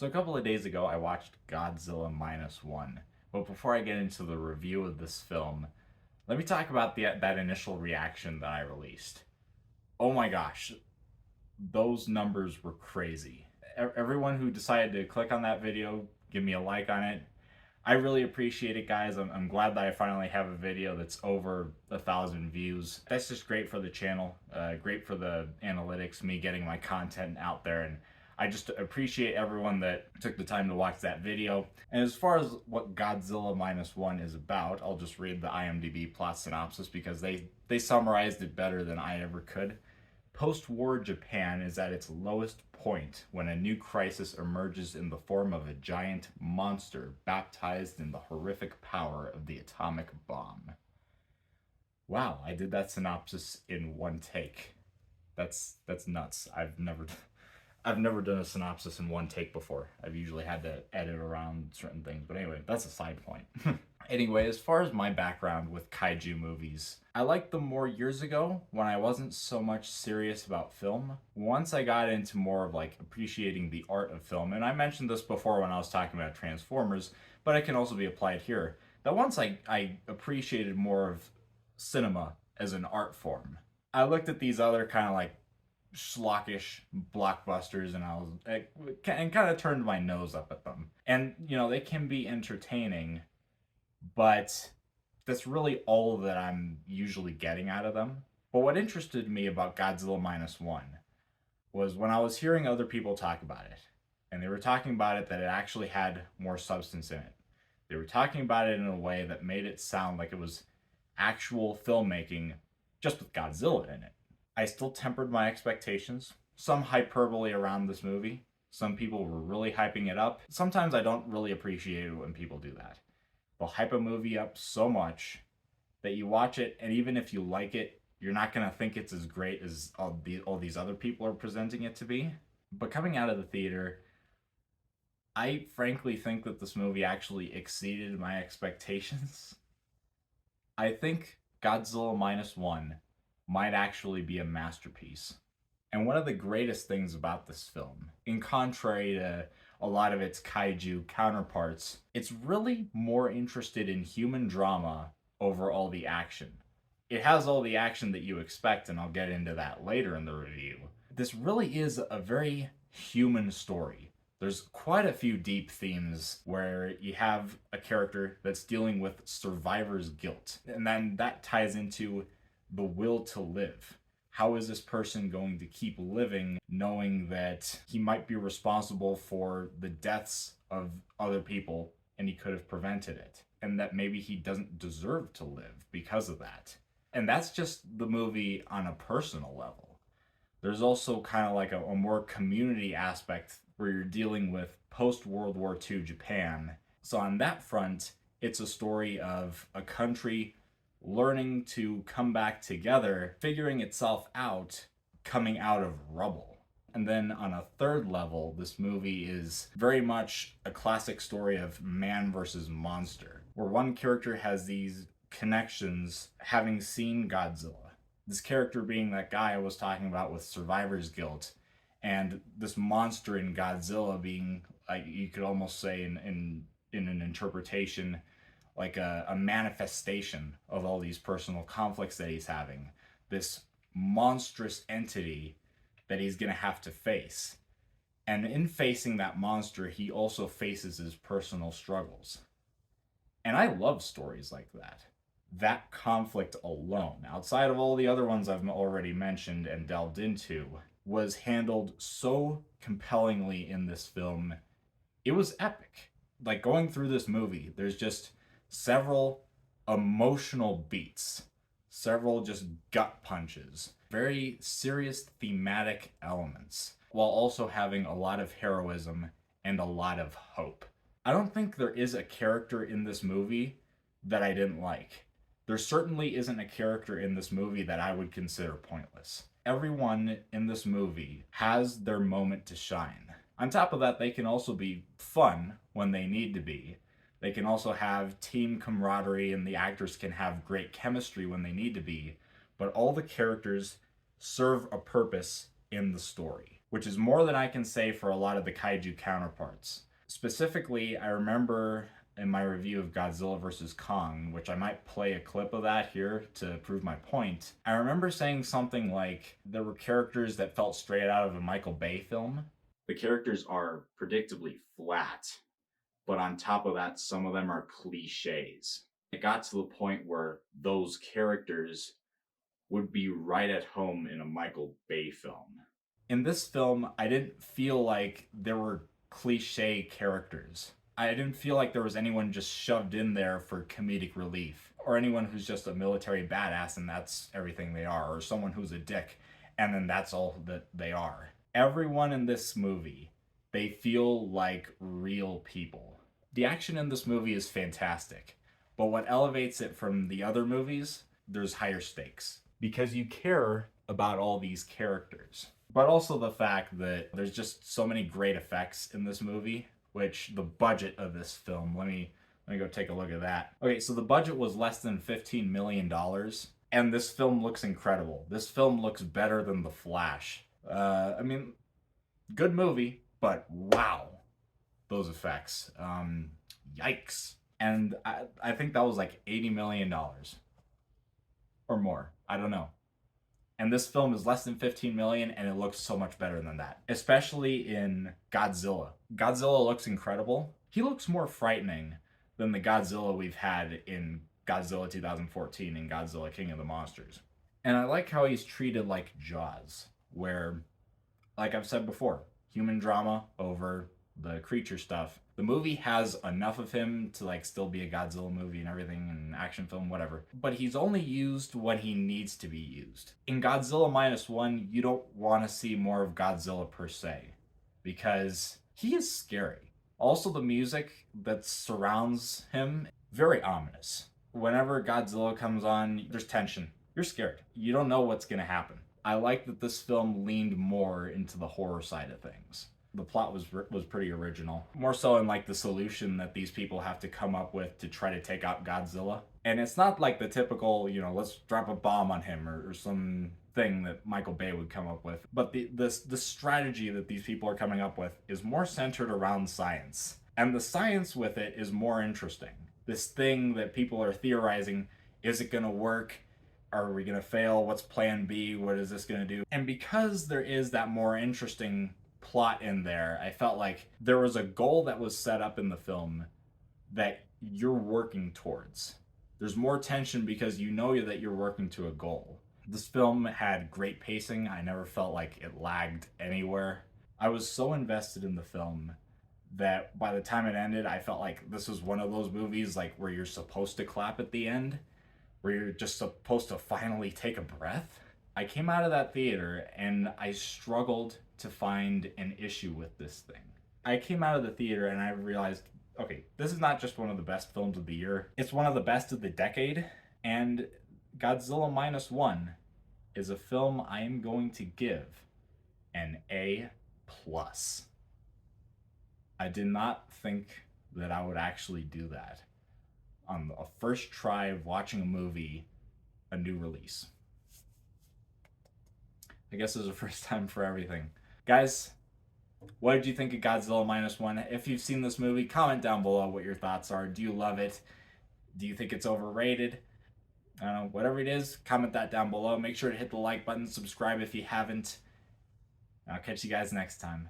So a couple of days ago, I watched Godzilla Minus One. But before I get into the review of this film, let me talk about that initial reaction that I released. Oh my gosh, those numbers were crazy. Everyone who decided to click on that video, give me a like on it. I really appreciate it, guys. I'm glad that I finally have a video that's over 1,000 views. That's just great for the channel, great for the analytics, me getting my content out there, and I just appreciate everyone that took the time to watch that video. And as far as what Godzilla Minus One is about, I'll just read the IMDb plot synopsis because they summarized it better than I ever could. Post-war Japan is at its lowest point when a new crisis emerges in the form of a giant monster baptized in the horrific power of the atomic bomb. Wow, I did that synopsis in one take. That's nuts. I've never done a synopsis in one take before. I've usually had to edit around certain things, but anyway, that's a side point. Anyway, as far as my background with kaiju movies, I liked them more years ago when I wasn't so much serious about film. Once I got into more of like appreciating the art of film, and I mentioned this before when I was talking about Transformers, but it can also be applied here, that once I appreciated more of cinema as an art form, I looked at these other kind of like schlockish blockbusters and and kind of turned my nose up at them. And, you know, they can be entertaining, but that's really all that I'm usually getting out of them. But what interested me about Godzilla Minus One was when I was hearing other people talk about it, and they were talking about it that it actually had more substance in it. They were talking about it in a way that made it sound like it was actual filmmaking just with Godzilla in it. I still tempered my expectations. Some hyperbole around this movie. Some people were really hyping it up. Sometimes I don't really appreciate it when people do that. They'll hype a movie up so much that you watch it, and even if you like it, you're not going to think it's as great as all these other people are presenting it to be. But coming out of the theater, I frankly think that this movie actually exceeded my expectations. I think Godzilla Minus One might actually be a masterpiece. And one of the greatest things about this film, in contrary to a lot of its kaiju counterparts, it's really more interested in human drama over all the action. It has all the action that you expect, and I'll get into that later in the review. This really is a very human story. There's quite a few deep themes where you have a character that's dealing with survivor's guilt, and then that ties into the will to live. How is this person going to keep living knowing that he might be responsible for the deaths of other people and he could have prevented it? And that maybe he doesn't deserve to live because of that. And that's just the movie on a personal level. There's also kind of like a more community aspect where you're dealing with post-World War II Japan. So on that front, it's a story of a country learning to come back together, figuring itself out, coming out of rubble. And then on a third level, this movie is very much a classic story of man versus monster, where one character has these connections having seen Godzilla. This character being that guy I was talking about with survivor's guilt, and this monster in Godzilla being, like, you could almost say in an interpretation, like a manifestation of all these personal conflicts that he's having. This monstrous entity that he's going to have to face. And in facing that monster, he also faces his personal struggles. And I love stories like that. That conflict alone, outside of all the other ones I've already mentioned and delved into, was handled so compellingly in this film. It was epic. Like, going through this movie, there's just several emotional beats, several just gut punches, very serious thematic elements, while also having a lot of heroism and a lot of hope. I don't think there is a character in this movie that I didn't like. There certainly isn't a character in this movie that I would consider pointless. Everyone in this movie has their moment to shine. On top of that, they can also be fun when they need to be. They can also have team camaraderie, and the actors can have great chemistry when they need to be. But all the characters serve a purpose in the story, which is more than I can say for a lot of the kaiju counterparts. Specifically, I remember in my review of Godzilla vs. Kong, which I might play a clip of that here to prove my point, I remember saying something like there were characters that felt straight out of a Michael Bay film. The characters are predictably flat, but on top of that, some of them are cliches. It got to the point where those characters would be right at home in a Michael Bay film. In this film, I didn't feel like there were cliche characters. I didn't feel like there was anyone just shoved in there for comedic relief, or anyone who's just a military badass and that's everything they are, or someone who's a dick and then that's all that they are. Everyone in this movie, they feel like real people. The action in this movie is fantastic, but what elevates it from the other movies, there's higher stakes. Because you care about all these characters. But also the fact that there's just so many great effects in this movie, which the budget of this film, let me go take a look at that. Okay, so the budget was less than $15 million, and this film looks incredible. This film looks better than The Flash. I mean, good movie, but wow, those effects. Yikes. And I think that was like $80 million. Or more. I don't know. And this film is less than 15 million and it looks so much better than that. Especially in Godzilla. Godzilla looks incredible. He looks more frightening than the Godzilla we've had in Godzilla 2014 and Godzilla King of the Monsters. And I like how he's treated like Jaws, where, like I've said before, human drama over the creature stuff. The movie has enough of him to like still be a Godzilla movie and everything, and action film, whatever. But he's only used when he needs to be used. In Godzilla Minus One, you don't want to see more of Godzilla per se, because he is scary. Also, the music that surrounds him, very ominous. Whenever Godzilla comes on, there's tension. You're scared. You don't know what's gonna happen. I like that this film leaned more into the horror side of things. The plot was pretty original. More so in like the solution that these people have to come up with to try to take out Godzilla. And it's not like the typical, let's drop a bomb on him or some thing that Michael Bay would come up with. But the strategy that these people are coming up with is more centered around science. And the science with it is more interesting. This thing that people are theorizing, is it gonna work? Are we gonna fail? What's plan B? What is this gonna do? And because there is that more interesting plot in there, I felt like there was a goal that was set up in the film that you're working towards. There's more tension because you know that you're working to a goal. This film had great pacing. I never felt like it lagged anywhere. I was so invested in the film that by the time it ended, I felt like this was one of those movies like where you're supposed to clap at the end, where you're just supposed to finally take a breath. I came out of that theater and I struggled to find an issue with this thing. I came out of the theater and I realized, okay, this is not just one of the best films of the year, it's one of the best of the decade, and Godzilla Minus One is a film I am going to give an A+. I did not think that I would actually do that on a first try of watching a movie, a new release. I guess there's a first time for everything. Guys, what did you think of Godzilla Minus One? If you've seen this movie, comment down below what your thoughts are. Do you love it? Do you think it's overrated? I don't know, whatever it is, comment that down below. Make sure to hit the like button, subscribe if you haven't. I'll catch you guys next time.